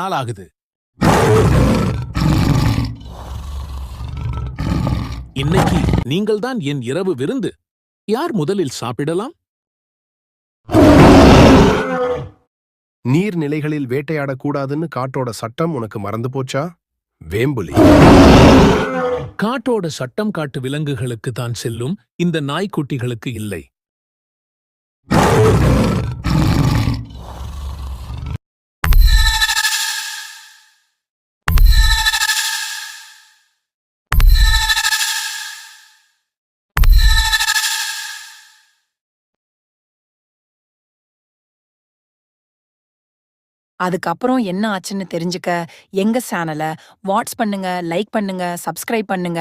நாளாகுது. இன்னைக்கு நீங்கள்தான் என் இரவு விருந்து. யார் முதலில் சாப்பிடலாம்? நீர்நிலைகளில் வேட்டையாடக்கூடாதுன்னு காட்டோட சட்டம் உனக்கு மறந்து போச்சா? வேம்புலி. காட்டோட சட்டம் காட்டு விலங்குகளுக்கு தான் செல்லும், இந்த நாய்க்குட்டிகளுக்கு இல்லை. அதுக்கப்புறம் என்ன ஆச்சுன்னு தெரிஞ்சுக்க எங்க சேனலை வாட்ச் பண்ணுங்க, லைக் பண்ணுங்க, சப்ஸ்கிரைப் பண்ணுங்க.